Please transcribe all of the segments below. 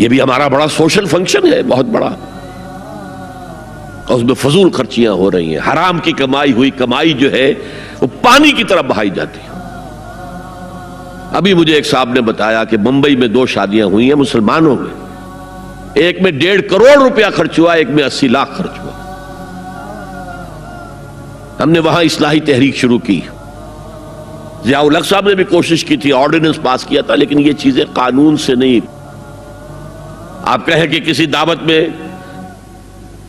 یہ بھی ہمارا بڑا سوشل فنکشن ہے، بہت بڑا، اور اس میں فضول خرچیاں ہو رہی ہیں، حرام کی کمائی ہوئی کمائی جو ہے وہ پانی کی طرح بہائی جاتی ہے۔ ابھی مجھے ایک صاحب نے بتایا کہ ممبئی میں 2 شادیاں ہوئی ہیں مسلمانوں میں، ایک میں 1.5 کروڑ روپیہ خرچ ہوا، ایک میں 80 لاکھ خرچ ہوا۔ ہم نے وہاں اصلاحی تحریک شروع کی، ضیاء الحق صاحب نے بھی کوشش کی تھی، آرڈیننس پاس کیا تھا، لیکن یہ چیزیں قانون سے نہیں۔ آپ کہیں کہ کسی دعوت میں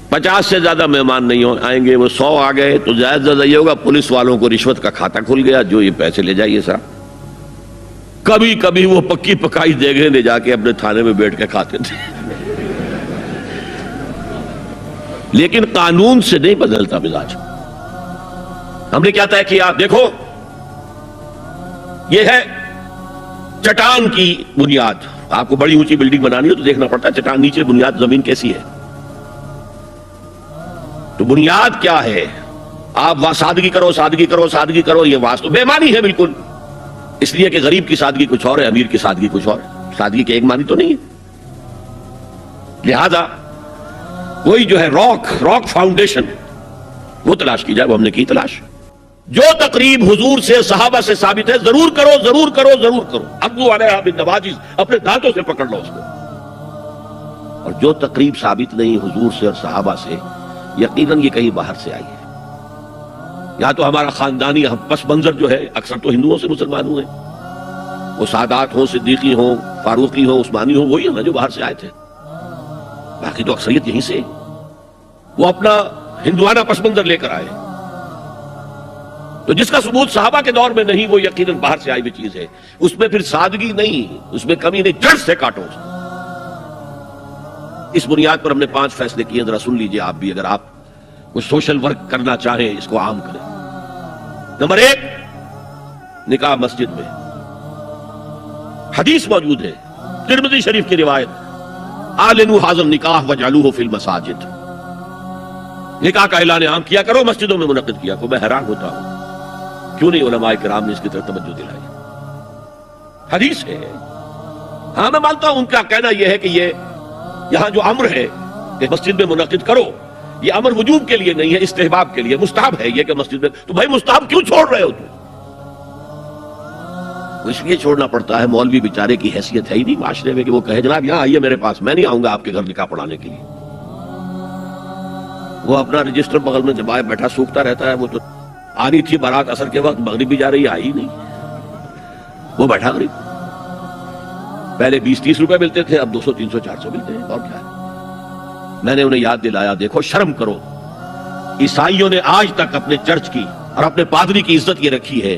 50 سے زیادہ مہمان نہیں آئیں گے، وہ 100 آ گئے تو زیادہ زیادہ یہ ہوگا پولیس والوں کو رشوت کا کھاتا کھل گیا، جو یہ پیسے لے جائیے صاحب۔ کبھی کبھی وہ پکی پکائی دیگیں لے جا کے اپنے تھانے میں بیٹھ کے کھاتے تھے، لیکن قانون سے نہیں بدلتا مزاج۔ ہم نے کیا طے کیا؟ دیکھو یہ ہے چٹان کی بنیاد۔ آپ کو بڑی اونچی بلڈنگ بنانی ہو تو دیکھنا پڑتا ہے چٹان نیچے بنیاد زمین کیسی ہے۔ تو بنیاد کیا ہے؟ آپ سادگی کرو سادگی کرو سادگی کرو، یہ واسطہ بے معنی ہے بالکل، اس لیے کہ غریب کی سادگی کچھ اور ہے، امیر کی سادگی کچھ اور ہے، سادگی کے ایک معنی تو نہیں ہے۔ لہذا کوئی جو ہے راک فاؤنڈیشن وہ تلاش کی جائے، وہ ہم نے کی تلاش۔ جو تقریب حضور سے صحابہ سے ثابت ہے ضرور کرو ضرور کرو ضرور کرو، عضوا علیہا بالنواجذ، اپنے دانتوں سے پکڑ لو اس کو۔ اور جو تقریب ثابت نہیں حضور سے اور صحابہ سے، یقیناً یہ کہیں باہر سے آئی ہے۔ یا تو ہمارا خاندانی پس منظر جو ہے اکثر تو ہندوؤں سے مسلمان ہوئے، وہ سادات ہوں، صدیقی ہوں، فاروقی ہوں، عثمانی ہوں، وہی ہے نا جو باہر سے آئے تھے، باقی تو اکثریت یہیں سے، وہ اپنا ہندوانہ پس منظر لے کر آئے۔ تو جس کا ثبوت صحابہ کے دور میں نہیں، وہ یقیناً باہر سے آئی ہوئی چیز ہے، اس میں پھر سادگی نہیں، اس میں کمی نہیں، جڑ سے کاٹو۔ اس بنیاد پر ہم نے 5 فیصلے کیے، ذرا سن لیجئے آپ بھی، اگر آپ کوئی سوشل ورک کرنا چاہیں اس کو عام کریں۔ نمبر 1، نکاح مسجد میں۔ حدیث موجود ہے ترمذی شریف کی روایت، اعلنوا ھذا النکاح واجعلوہ فی المساجد، نکاح کا اعلان عام کیا کرو، مسجدوں میں منعقد کیا کرو۔ میں حیران ہوتا ہوں کیوں نہیں علماء کرام نے اس کی طرف توجہ دلائی؟ حدیث ہے۔ ہاں میں مانتا ہوں ان کا کہنا یہ ہے کہ یہ یہاں جو امر ہے کہ مسجد میں منعقد کرو، یہ امر وجوب کے لیے نہیں ہے، استحباب کے لیے، مستحب ہے یہ کہ مسجد میں۔ تو بھائی مستحب کیوں چھوڑ رہے ہو تم؟ اس لیے چھوڑنا پڑتا ہے، مولوی بیچارے کی حیثیت ہے ہی نہیں معاشرے میں کہ وہ کہے جناب یہاں آئیے میرے پاس، میں نہیں آؤں گا آپ کے گھر نکاح پڑھانے کے لیے۔ وہ اپنا رجسٹر بغل میں دبائے بیٹھا سوکھتا رہتا ہے۔ وہ تو آنی تھی بارات عصر کے وقت، مغرب بھی جا رہی، آئی نہیں، وہ بیٹھا غریب۔ پہلے 20-30 روپے ملتے تھے، اب 200 300 400 ملتے ہیں، اور کیا ہے۔ میں نے انہیں یاد دلایا دیکھو شرم کرو، عیسائیوں نے آج تک اپنے چرچ کی اور اپنے پادری کی عزت یہ رکھی ہے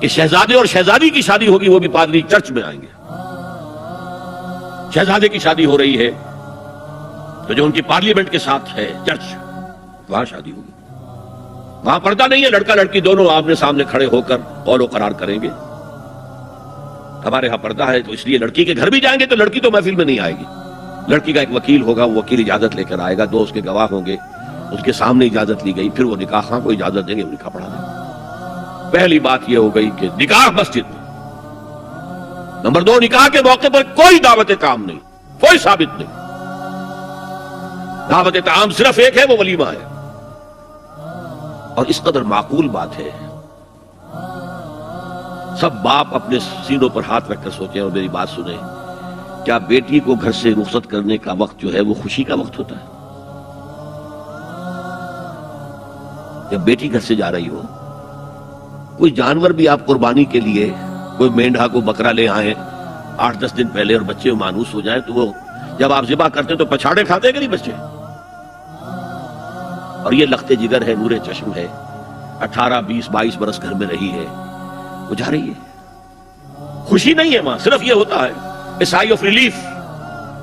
کہ شہزادے اور شہزادی کی شادی ہوگی وہ بھی پادری چرچ میں آئیں گے۔ شہزادے کی شادی ہو رہی ہے تو جو ان کی پارلیمنٹ کے ساتھ ہے چرچ، وہاں شادی ہوگی، وہاں پردہ نہیں ہے، لڑکا لڑکی دونوں آمنے سامنے کھڑے ہو کر قول و قرار کریں گے۔ ہمارے ہاں پردہ ہے تو اس لیے لڑکی کے گھر بھی جائیں گے تو لڑکی تو محفل میں نہیں آئے گی، لڑکی کا ایک وکیل ہوگا، وہ وکیل اجازت لے کر آئے گا، 2 اس کے گواہ ہوں گے، اس کے سامنے اجازت لی گئی، پھر وہ نکاح خواہ کو اجازت دیں گے، وہ نکاح پڑھا دیں گے۔ پہلی بات یہ ہو گئی کہ نکاح مسجد میں۔ نمبر 2، نکاح کے موقع پر کوئی دعوت کام نہیں، کوئی ثابت نہیں، دعوت طعام صرف ایک ہے، وہ ولیمہ ہے۔ اور اس قدر معقول بات ہے، سب باپ اپنے سینوں پر ہاتھ رکھ کر سوچیں اور میری بات سنیں، کیا بیٹی کو گھر سے رخصت کرنے کا وقت جو ہے وہ خوشی کا وقت ہوتا ہے؟ جب بیٹی گھر سے جا رہی ہو، کوئی جانور بھی آپ قربانی کے لیے، کوئی مینڈھا کو بکرا لے آئیں 8-10 دن پہلے اور بچے مانوس ہو جائیں تو وہ جب آپ ذبح کرتے تو پچھاڑے کھاتے ہیں کہ نہیں بچے؟ اور یہ لخت جگر ہے، نور چشم ہے، 18 20 22 برس گھر میں رہی ہے، وہ جا رہی ہے، خوشی نہیں ہے ماں، صرف یہ ہوتا ہے سائی آف ریلیف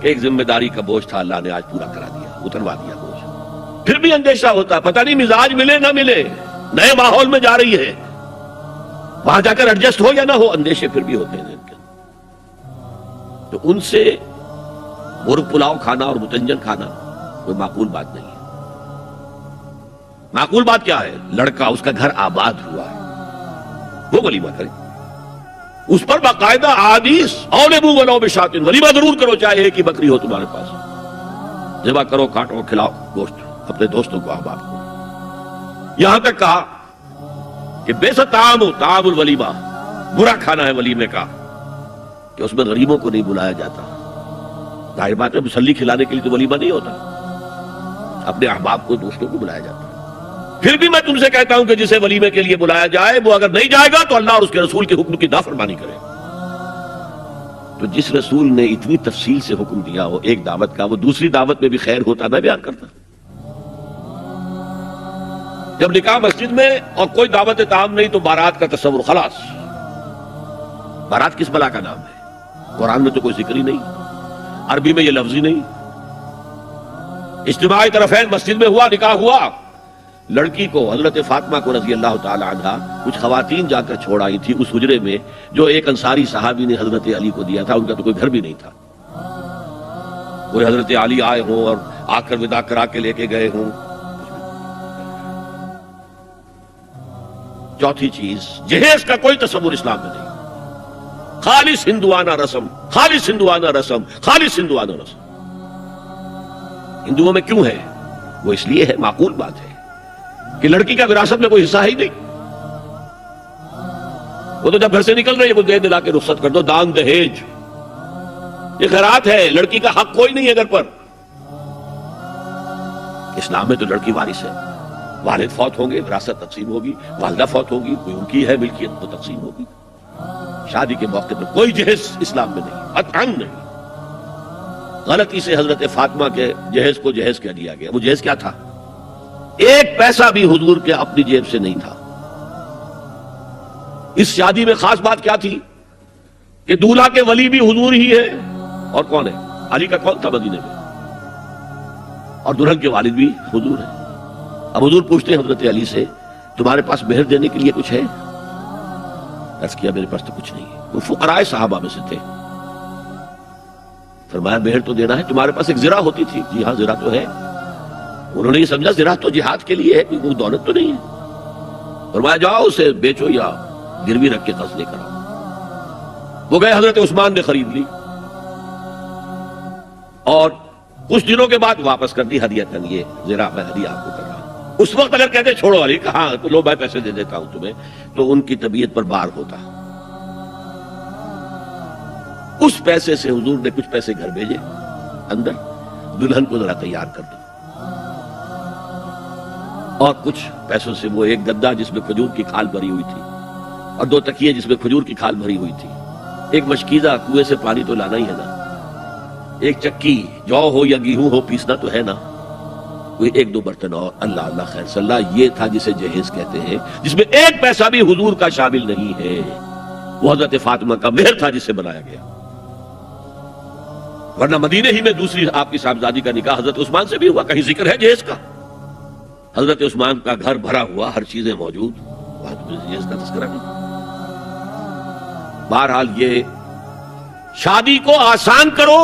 کہ ایک ذمہ داری کا بوجھ تھا، اللہ نے آج پورا کرا دیا، اتروا دیا بوجھ۔ پھر بھی اندیشہ ہوتا ہے، پتہ نہیں مزاج ملے نہ ملے، نئے ماحول میں جا رہی ہے، وہاں جا کر ایڈجسٹ ہو یا نہ ہو، اندیشے پھر بھی ہوتے ہیں۔ تو ان سے مرغ پلاؤ کھانا اور متنجن کھانا کوئی معقول بات نہیں ہے۔ معقول بات کیا ہے؟ لڑکا، اس کا گھر آباد ہوا ہے، وہ ولیمہ کرے، اس پر باقاعدہ احادیث اولبو ولو بشاتن، ولیمہ ضرور کرو چاہے ایک ہی بکری ہو تمہارے پاس، ذبح کرو، کاٹو، کھلاؤ گوشت اپنے دوستوں کو، احباب کو۔ یہاں تک کہا کہ بیسا طعام الولیمہ، برا کھانا ہے ولیمے کا کہ اس میں غریبوں کو نہیں بلایا جاتا۔ ظاہر بات ہے مسلی کھلانے کے لیے تو ولیمہ نہیں ہوتا، اپنے احباب کو، دوستوں کو بلایا جاتا ہے۔ پھر بھی میں تم سے کہتا ہوں کہ جسے ولیمے کے لیے بلایا جائے وہ اگر نہیں جائے گا تو اللہ اور اس کے رسول کے حکم کی نافرمانی کرے۔ تو جس رسول نے اتنی تفصیل سے حکم دیا ہو ایک دعوت کا، وہ دوسری دعوت میں بھی خیر ہوتا میں بیان کرتا۔ جب نکاح مسجد میں اور کوئی دعوت طعام نہیں تو بارات کا تصور، خلاص۔ بارات کس بلا کا نام ہے؟ قرآن میں تو کوئی ذکر ہی نہیں، عربی میں یہ لفظ ہی نہیں۔ اجتماعی طرفین مسجد میں ہوا، نکاح ہوا، لڑکی کو، حضرت فاطمہ کو رضی اللہ تعالی عنہا، کچھ خواتین جا کر چھوڑ آئی تھی اس حجرے میں جو ایک انصاری صحابی نے حضرت علی کو دیا تھا۔ ان کا تو کوئی گھر بھی نہیں تھا، کوئی حضرت علی آئے ہوں اور آ کر وداع کرا کے لے کے گئے ہوں۔ چوتھی چیز، جہیز کا کوئی تصور اسلام میں نہیں، خالص ہندوانہ رسم، خالص ہندوانہ رسم، خالص ہندوانہ رسم۔ ہندوؤں میں کیوں ہے؟ وہ اس لیے ہے، معقول بات ہے کہ لڑکی کا وراثت میں کوئی حصہ ہی نہیں، وہ تو جب گھر سے نکل رہی ہے وہ دے دلا کے رخصت کر دو، دان دہیج، یہ خیرات ہے، لڑکی کا حق کوئی نہیں ہے گھر پر۔ اسلام میں تو لڑکی وارث ہے، والد فوت ہوں گے وراثت تقسیم ہوگی، والدہ فوت ہوگی کوئی ان کی ہے ملکیت تو تقسیم ہوگی۔ شادی کے موقع پر کوئی جہیز اسلام میں نہیں، قطعاً نہیں۔ غلطی سے حضرت فاطمہ کے جہیز کو جہیز کہہ دیا گیا۔ وہ جہیز کیا تھا؟ ایک پیسہ بھی حضور کے اپنی جیب سے نہیں تھا۔ اس شادی میں خاص بات کیا تھی کہ دولہا کے ولی بھی حضور ہی ہے، اور کون ہے؟ علی کا کون تھا مدینے میں، اور دلہن کے والد بھی حضور ہے۔ اب حضور پوچھتے ہیں حضرت علی سے، تمہارے پاس مہر دینے کے لیے کچھ ہے؟ عرض کیا میرے پاس تو کچھ نہیں ہے۔ وہ فقراء صحابہ میں سے تھے۔ فرمایا مہر تو دینا ہے، تمہارے پاس ایک زرہ ہوتی تھی؟ جی ہاں زرہ تو ہے۔ انہوں نے یہ سمجھا زرہ تو جہاد کے لیے ہے، کوئی دولت تو نہیں ہے۔ فرمایا جاؤ اسے بیچو یا گروی رکھ کے قرض لے کر آؤ۔ وہ گئے، حضرت عثمان نے خرید لی اور کچھ دنوں کے بعد واپس کر دی ہدیۃً، یہ زرہ میں ہدیہ آپ کو کر رہا ہوں۔ اس وقت اگر کہتے چھوڑو علی، کہاں لو میں پیسے دے دیتا ہوں تمہیں، تو ان کی طبیعت پر بار ہوتا۔ اس پیسے سے حضور نے کچھ پیسے گھر بھیجے، اندر دلہن کو ذرا تیار کر دو، اور کچھ پیسوں سے وہ ایک گدا جس میں کھجور کی کھال بھری ہوئی تھی، اور 2 تکیے جس میں کھجور کی کھال بھری ہوئی تھی، ایک مشکیزہ، کنویں سے پانی تو لانا ہی ہے نا، ایک چکی، جو ہو یا گیہوں ہو پیسنا تو ہے نا، کوئی 1-2 برتن اور، اللہ اللہ خیر صلی اللہ، یہ تھا جسے جہیز کہتے ہیں، جس میں ایک پیسہ بھی حضور کا شامل نہیں ہے۔ وہ حضرت فاطمہ کا مہر تھا جسے بنایا گیا، ورنہ مدینے ہی میں دوسری آپ کی صاحبزادی کا نکاح حضرت عثمان سے بھی ہوا، کہیں ذکر ہے جہیز کا؟ حضرت عثمان کا گھر بھرا ہوا، ہر چیزیں موجود، وہاں تو جہیز کا تذکرہ نہیں۔ بہرحال یہ شادی کو آسان کرو،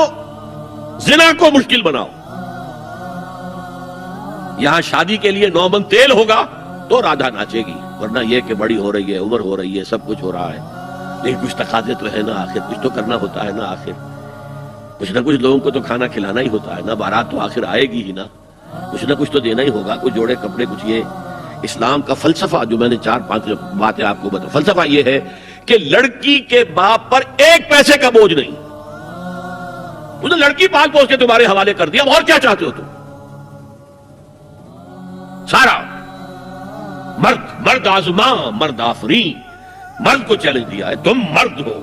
زنا کو مشکل بناؤ۔ یہاں شادی کے لیے 9 من تیل ہوگا تو رادھا ناچے گی، ورنہ یہ کہ بڑی ہو رہی ہے، عمر ہو رہی ہے، سب کچھ ہو رہا ہے، لیکن کچھ تقاضے تو ہے نا، آخر کچھ تو کرنا ہوتا ہے نا، آخر کچھ نہ کچھ لوگوں کو تو کھانا کھلانا ہی ہوتا ہے نا، بارات تو آخر آئے گی ہی نا، کچھ نہ کچھ تو دینا ہی ہوگا، کچھ جوڑے کپڑے، کچھ۔ یہ اسلام کا فلسفہ جو میں نے 4-5 باتیں آپ کو بتا، فلسفہ یہ ہے کہ لڑکی کے باپ پر ایک پیسے کا بوجھ نہیں، تو نے لڑکی پال پوس کے تمہارے حوالے کر دیا، اور کیا چاہتے ہو تم؟ سارا مرد آزماں، مرد آفرین، مرد کو چیلنج دیا ہے، تم مرد ہو،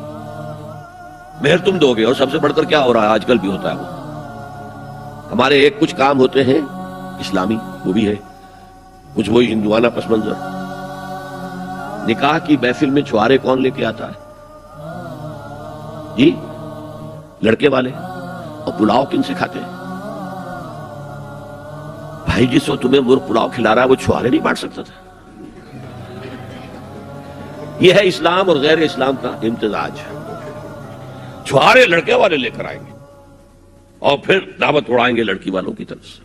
مہر تم دو گے، اور سب سے بڑھ کر کیا ہو رہا ہے آج کل بھی ہوتا ہے، وہ ہمارے ایک کچھ کام ہوتے ہیں اسلامی، وہ بھی ہے، کچھ وہی ہندوانہ پس منظر۔ نکاح کی محفل میں چھوارے کون لے کے آتا ہے؟ جی لڑکے والے، اور پلاؤ کن سے کھاتے ہیں؟ بھائی جس وقت تمہیں وہ پلاؤ کھلا رہا ہے وہ چھوارے نہیں بانٹ سکتا تھا؟ یہ ہے اسلام اور غیر اسلام کا امتزاج۔ چھوارے لڑکے والے لے کر آئیں گے اور پھر دعوت اڑائیں گے لڑکی والوں کی طرف سے۔